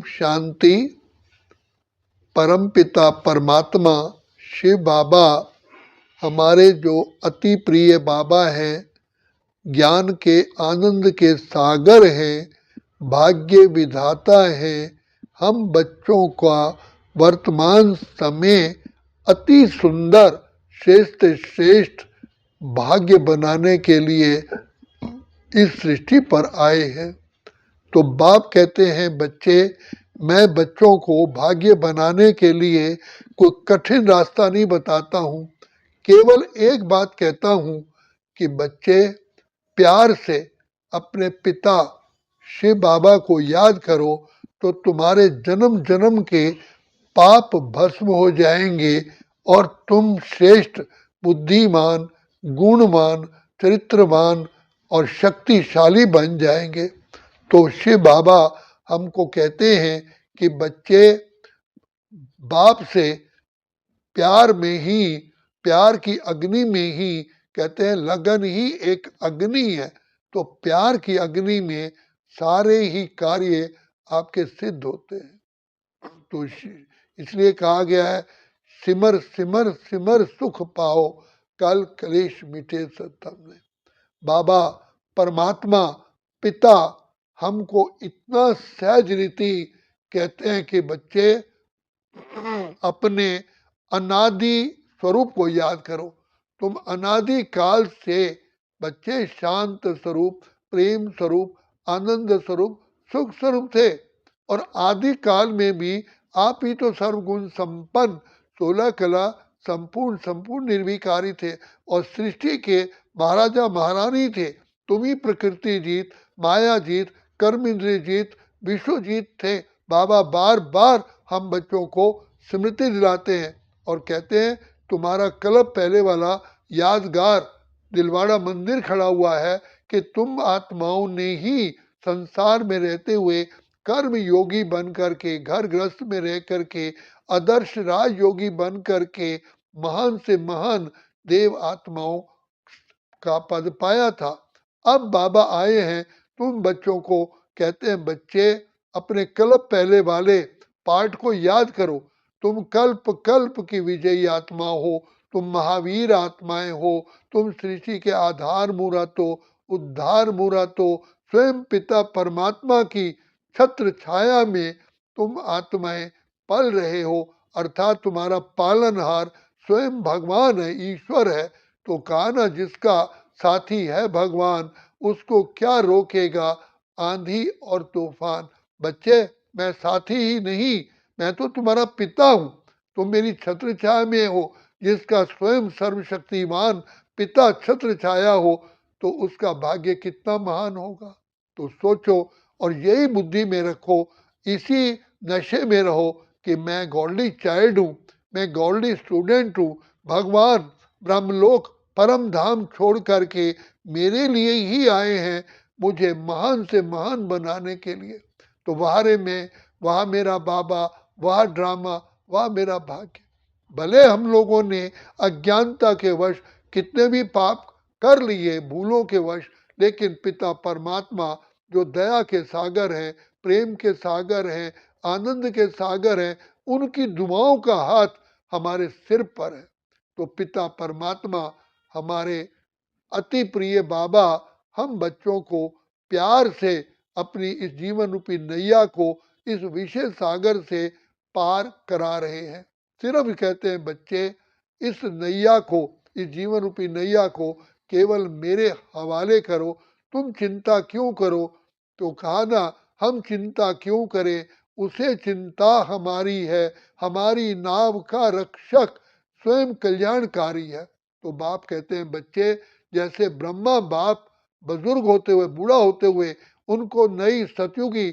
शांति। परमपिता परमात्मा शिव बाबा हमारे जो अति प्रिय बाबा हैं, ज्ञान के आनंद के सागर हैं, भाग्य विधाता हैं, हम बच्चों का वर्तमान समय अति सुंदर श्रेष्ठ श्रेष्ठ भाग्य बनाने के लिए इस सृष्टि पर आए हैं। तो बाप कहते हैं बच्चे, मैं बच्चों को भाग्य बनाने के लिए कोई कठिन रास्ता नहीं बताता हूँ, केवल एक बात कहता हूँ कि बच्चे प्यार से अपने पिता शिव बाबा को याद करो तो तुम्हारे जन्म जन्म के पाप भस्म हो जाएंगे और तुम श्रेष्ठ, बुद्धिमान, गुणवान, चरित्रवान और शक्तिशाली बन जाएंगे। तो शिव बाबा हमको कहते हैं कि बच्चे बाप से प्यार में ही, प्यार की अग्नि में ही, कहते हैं लगन ही एक अग्नि है, तो प्यार की अग्नि में सारे ही कार्य आपके सिद्ध होते हैं। तो इसलिए कहा गया है, सिमर सिमर सिमर सुख पाओ, कल कलेश मिटे सतम ने। बाबा परमात्मा पिता हमको इतना सहज रीति कहते हैं कि बच्चे अपने अनादि स्वरूप को याद करो। तुम अनादि काल से बच्चे शांत स्वरूप, प्रेम स्वरूप, आनंद स्वरूप, सुख स्वरूप थे और आदि काल में भी आप ही तो सर्वगुण संपन्न, 16 कला संपूर्ण संपूर्ण निर्विकारी थे और सृष्टि के महाराजा महारानी थे। तुम ही प्रकृति जीत, माया जीत, कर्म इंद्रिय जीत, विश्व जीत थे। बाबा बार बार हम बच्चों को स्मृति दिलाते हैं और कहते हैं तुम्हारा कल्प पहले वाला यादगार दिलवाड़ा मंदिर खड़ा हुआ है कि तुम आत्माओं ने ही संसार में रहते हुए कर्म योगी बन करके, घर गृहस्थ में रह करके, आदर्श राज योगी बन करके महान से महान देव आत्माओं का पद पाया था। अब बाबा आए हैं, तुम बच्चों को कहते हैं बच्चे अपने कल्प पहले वाले पाठ को याद करो। तुम कल्प कल्प की विजयी आत्मा हो, तुम महावीर आत्माएं हो, तुम सृष्टि के आधार मूरत हो, उद्धार मूरत हो, स्वयं पिता परमात्मा की छत्र छाया में तुम आत्माएं पल रहे हो, अर्थात तुम्हारा पालनहार स्वयं भगवान है, ईश्वर है। तो कहा ना, जिसका साथी है भगवान उसको क्या रोकेगा आंधी और तूफान। बच्चे मैं साथी ही नहीं, मैं तो तुम्हारा पिता हूँ, तुम मेरी छत्र छाया में हो। जिसका स्वयं सर्वशक्तिमान पिता छत्र छाया हो तो उसका भाग्य कितना महान होगा। तो सोचो और यही बुद्धि में रखो, इसी नशे में रहो कि मैं गॉडली चाइल्ड हूँ, मैं गॉडली स्टूडेंट हूँ। भगवान ब्रह्मलोक परम धाम छोड़ करके मेरे लिए ही आए हैं, मुझे महान से महान बनाने के लिए। तो वहारे में वहाँ मेरा बाबा, वह ड्रामा, वह मेरा भाग्य। भले हम लोगों ने अज्ञानता के वश कितने भी पाप कर लिए, भूलों के वश, लेकिन पिता परमात्मा जो दया के सागर हैं, प्रेम के सागर हैं, आनंद के सागर हैं, उनकी दुआओं का हाथ हमारे सिर पर है। तो पिता परमात्मा हमारे अति प्रिय बाबा हम बच्चों को प्यार से अपनी इस जीवन रूपी नैया को इस विशेष सागर से पार करा रहे हैं। सिर्फ कहते हैं बच्चे, इस नैया को, इस जीवन रूपी नैया को केवल मेरे हवाले करो, तुम चिंता क्यों करो। तो कहा ना, हम चिंता क्यों करें, उसे चिंता हमारी है, हमारी नाव का रक्षक स्वयं कल्याणकारी है। तो बाप कहते हैं बच्चे, जैसे ब्रह्मा बाप बुजुर्ग होते हुए, बूढ़ा होते हुए, उनको नई सतयुगी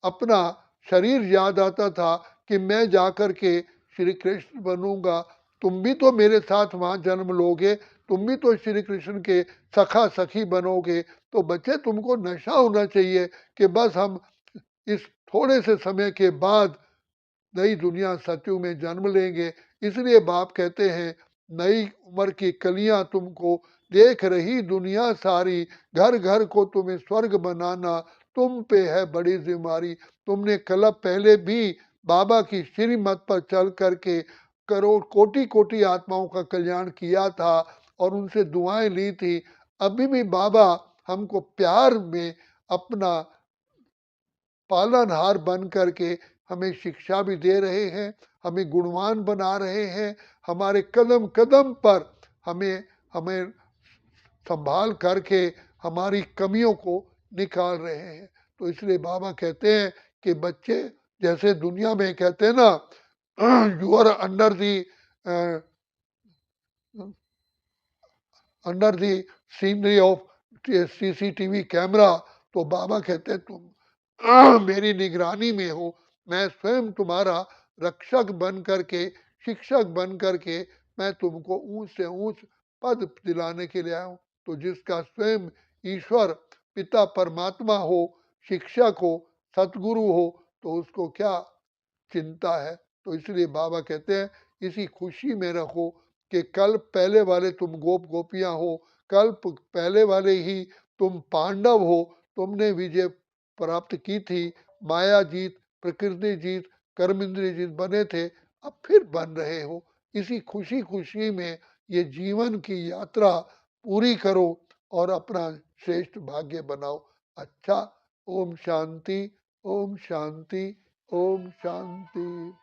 अपना शरीर याद आता था कि मैं जाकर के श्री कृष्ण बनूंगा, तुम भी तो मेरे साथ वहाँ जन्म लोगे, तुम भी तो श्री कृष्ण के सखा सखी बनोगे। तो बच्चे तुमको नशा होना चाहिए कि बस हम इस थोड़े से समय के बाद नई दुनिया सतयुग में जन्म लेंगे। इसलिए बाप कहते हैं, नई उम्र की कलियां तुमको देख रही दुनिया सारी, घर घर को तुम्हें स्वर्ग बनाना, तुम पे है बड़ी जिम्मेदारी। तुमने कल पहले भी बाबा की श्रीमत पर चल करके करोड़ कोटि कोटि आत्माओं का कल्याण किया था और उनसे दुआएं ली थी। अभी भी बाबा हमको प्यार में अपना पालनहार बन करके हमें शिक्षा भी दे रहे हैं, हमें गुणवान बना रहे हैं, हमारे कदम कदम पर हमें हमें संभाल करके हमारी कमियों को निकाल रहे हैं। तो इसलिए बाबा कहते हैं कि बच्चे, जैसे दुनिया में कहते हैं ना, you are under the scenery of CCTV camera. तो बाबा कहते हैं तुम मेरी निगरानी में हो, मैं स्वयं तुम्हारा रक्षक बन करके, शिक्षक बन करके मैं तुमको ऊंच से ऊंच पद दिलाने के लिए आया हूं। तो जिसका स्वयं ईश्वर पिता परमात्मा हो, शिक्षक हो, सतगुरु हो, तो उसको क्या चिंता है। तो इसलिए बाबा कहते हैं इसी खुशी में रखो कि कल पहले वाले तुम गोप गोपियां हो, कल पहले वाले ही तुम पांडव हो, तुमने विजय प्राप्त की थी, माया जीत, प्रकृति जीत, कर्म इंद्रिय जीत बने थे, अब फिर बन रहे हो। इसी खुशी खुशी में ये जीवन की यात्रा पूरी करो और अपना श्रेष्ठ भाग्य बनाओ। अच्छा, ओम शांति, ओम शांति, ओम शांति।